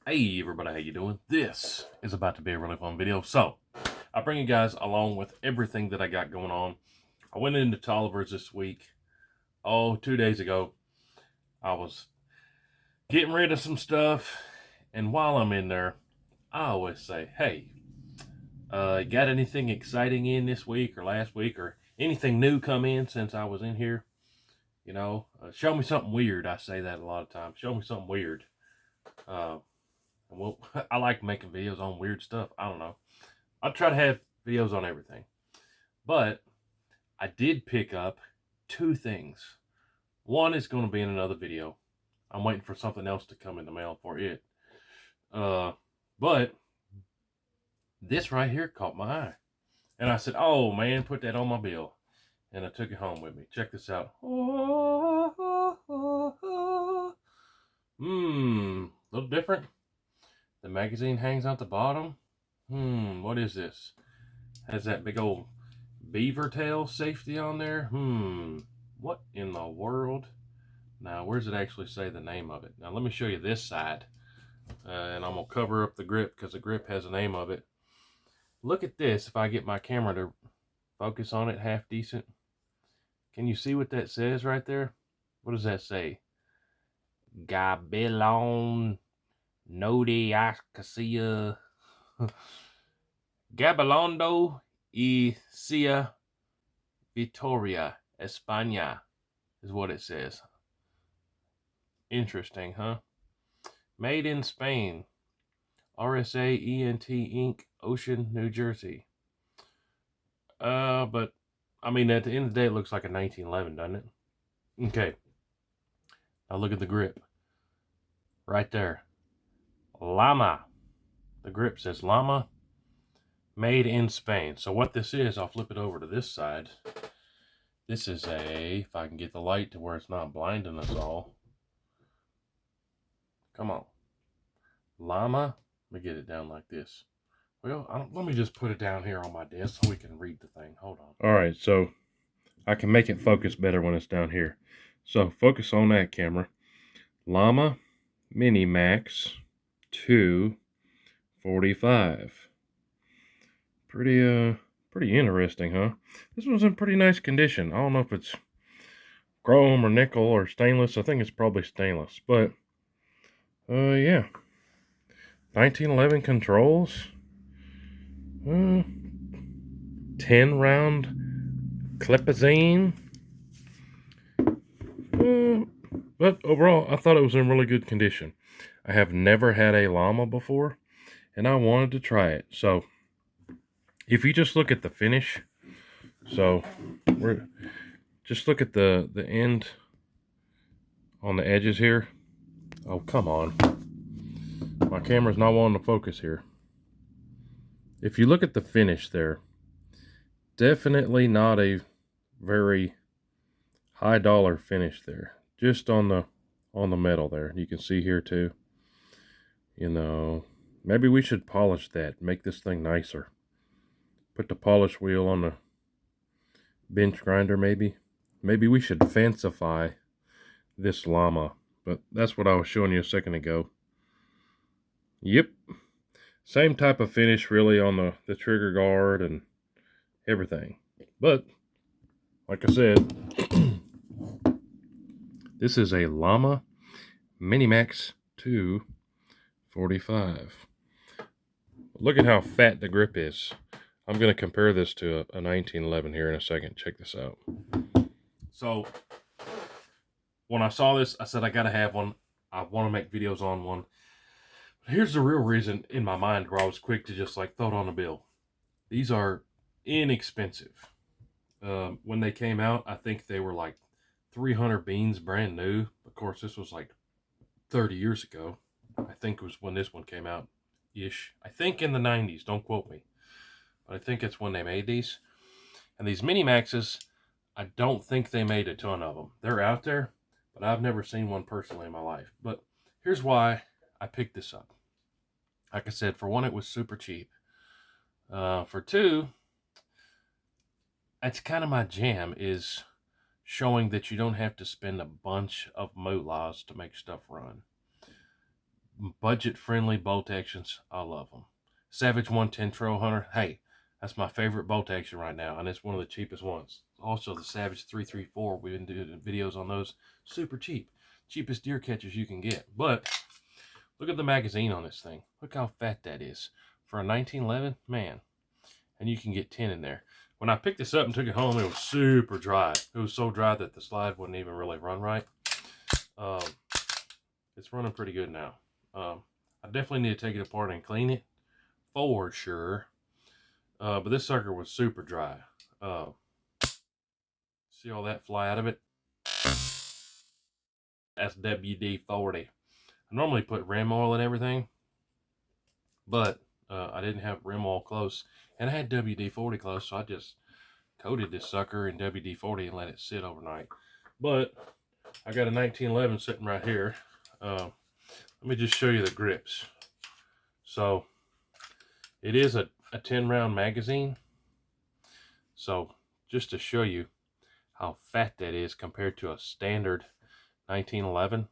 Hey everybody, how you doing? This is about to be a really fun video. So, I bring you guys along with everything that I got going on. I went into Tolliver's this week. 2 days ago. I was getting rid of some stuff. And while I'm in there, I always say, hey, got anything exciting in this week or last week or anything new come in since I was in here? Show me something weird. I say that a lot of times. Show me something weird. Uh, well, I like making videos on weird stuff. I don't know. I try to have videos on everything. But I did pick up two things. One is going to be in another video. I'm waiting for something else to come in the mail for it. But this right here caught my eye. And I said, oh man, put that on my bill. And I took it home with me. Check this out. A little different. The magazine hangs out the bottom. What is this? Has that big old beaver tail safety on there. What in the world? Now, where does it actually say the name of it? Now, let me show you this side. And I'm going to cover up the grip because the grip has a name of it. Look at this. If I get my camera to focus on it half decent. Can you see what that says right there? What does that say? Gabilon Nodiacacia Gabilondo y Cia Vitoria, España is what it says. Interesting, huh? Made in Spain. RSA ENT Inc. Ocean, New Jersey. But I mean, at the end of the day, it looks like a 1911, doesn't it? Okay. Now look at the grip. Right there. Llama. The grip says Llama. Made in Spain. So what this is, I'll flip it over to this side. This is if I can get the light to where it's not blinding us all. Come on. Llama. Let me get it down like this. Well, let me just put it down here on my desk so we can read the thing. Hold on. All right, so I can make it focus better when it's down here. So focus on that camera. Llama Mini Max 245. Pretty interesting, huh? This one's in pretty nice condition. I don't know if it's chrome or nickel or stainless. I think it's probably stainless, but yeah. 1911 controls. 10 round clipazine. But overall, I thought it was in really good condition. I have never had a Llama before, and I wanted to try it. So, if you just look at the finish, just look at the end on the edges here. Oh, come on. My camera's not wanting to focus here. If you look at the finish there, definitely not a very high dollar finish there. Just on the metal there. You can see here too. Maybe we should polish that, make this thing nicer. Put the polish wheel on the bench grinder maybe. Maybe we should fancify this Llama. But that's what I was showing you a second ago. Yep. Same type of finish really on the trigger guard and everything. But, like I said, this is a Llama Minimax 245. Look at how fat the grip is. I'm going to compare this to a 1911 here in a second. Check this out. So, when I saw this, I said I got to have one. I want to make videos on one. But here's the real reason in my mind where I was quick to just like throw it on a bill. These are inexpensive. When they came out, I think they were like 300 beans brand new. Of course, this was like 30 years ago. I think it was when this one came out ish. I think in the 90s, don't quote me. But I think it's when they made these. And these Mini Maxes, I don't think they made a ton of them. They're out there, but I've never seen one personally in my life. But here's why I picked this up. Like I said, for one, it was super cheap. For two, that's kind of my jam, is showing that you don't have to spend a bunch of moolahs to make stuff run. budget-friendly bolt actions. I love them. Savage 110 Trail Hunter. Hey, that's my favorite bolt action right now, and it's one of the cheapest ones. Also, the Savage 334. We've been doing videos on those. Super cheap. Cheapest deer catchers you can get. But look at the magazine on this thing. Look how fat that is. For a 1911, man. And you can get 10 in there. When I picked this up and took it home, it was super dry. It was so dry that the slide wouldn't even really run right. It's running pretty good now. I definitely need to take it apart and clean it for sure. But this sucker was super dry. See all that fly out of it? That's WD-40. I normally put rim oil in everything, but I didn't have rim oil close, and I had WD-40 close, so I just coated this sucker in WD-40 and let it sit overnight. But I got a 1911 sitting right here. Let me just show you the grips. So it is a 10 round magazine. So just to show you how fat that is compared to a standard 1911,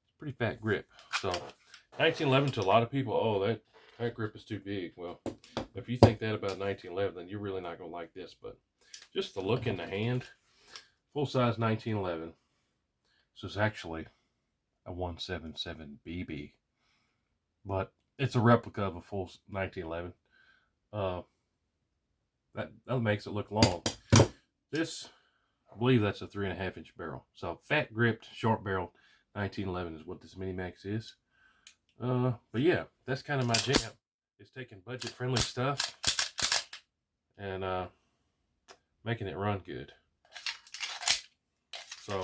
it's a pretty fat grip. So 1911 to a lot of people, oh, that grip is too big. Well, if you think that about 1911, then you're really not gonna like this. But just the look in the hand, full size 1911. So it's actually a 177 BB, but it's a replica of a full 1911. That makes it look long. This, I believe that's a 3.5 inch barrel. So fat gripped, short barrel 1911 is what this Mini Max is. But yeah, that's kind of my jam. It's taking budget friendly stuff and making it run good. So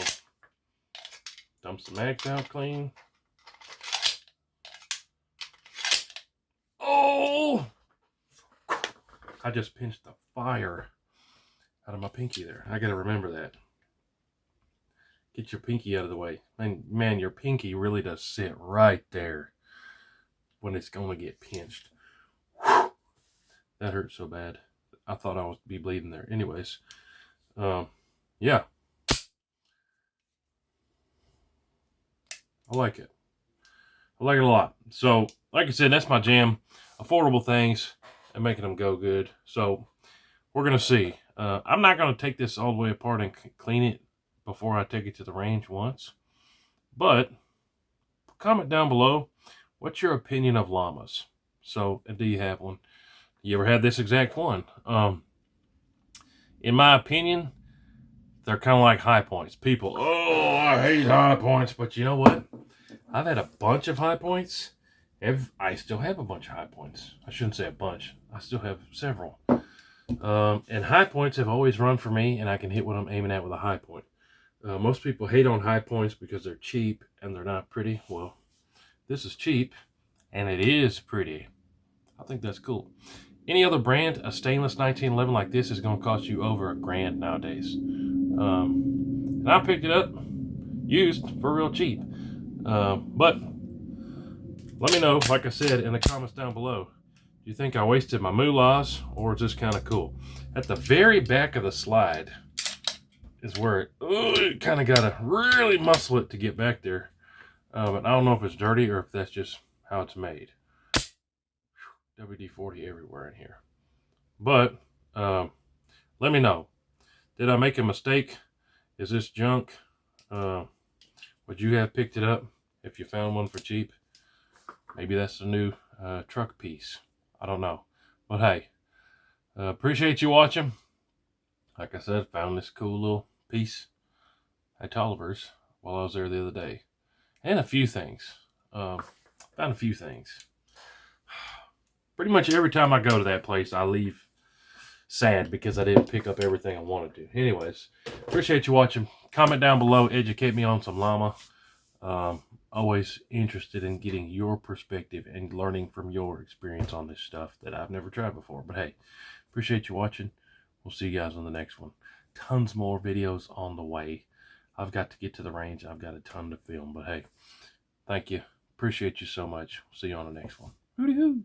dumps the mags out clean. Oh! I just pinched the fire out of my pinky there. I gotta remember that. Get your pinky out of the way. And man, your pinky really does sit right there when it's gonna get pinched. Whew. That hurt so bad. I thought I was be bleeding there. Anyways, yeah. I like it. I like it a lot. So, like I said, that's my jam. Affordable things and making them go good. So, we're going to see. I'm not going to take this all the way apart and clean it before I take it to the range once. But, comment down below, what's your opinion of llamas? So, do you have one? You ever had this exact one? In my opinion, they're kind of like high points. People, oh, I hate high points. But you know what? I've had a bunch of high points. I still have a bunch of high points. I shouldn't say a bunch. I still have several. And high points have always run for me, and I can hit what I'm aiming at with a high point. Most people hate on high points because they're cheap and they're not pretty. Well, this is cheap, and it is pretty. I think that's cool. Any other brand, a stainless 1911 like this is going to cost you over $1,000 nowadays. And I picked it up used for real cheap. But let me know, like I said, in the comments down below. Do you think I wasted my moolahs, or is this kind of cool? At the very back of the slide is where it kind of got to really muscle it to get back there. But I don't know if it's dirty or if that's just how it's made. WD-40 everywhere in here. But let me know. Did I make a mistake? Is this junk? Would you have picked it up if you found one for cheap? Maybe that's the new truck piece. I don't know. But hey, appreciate you watching. Like I said, found this cool little piece at Tolliver's while I was there the other day. And a few things. Found a few things. Pretty much every time I go to that place, I leave sad because I didn't pick up everything I wanted to. Anyways, appreciate you watching. Comment down below. Educate me on some llama. Always interested in getting your perspective and learning from your experience on this stuff that I've never tried before. But hey, appreciate you watching. We'll see you guys on the next one. Tons more videos on the way. I've got to get to the range. I've got a ton to film. But hey, thank you. Appreciate you so much. See you on the next one. Hooty hoo.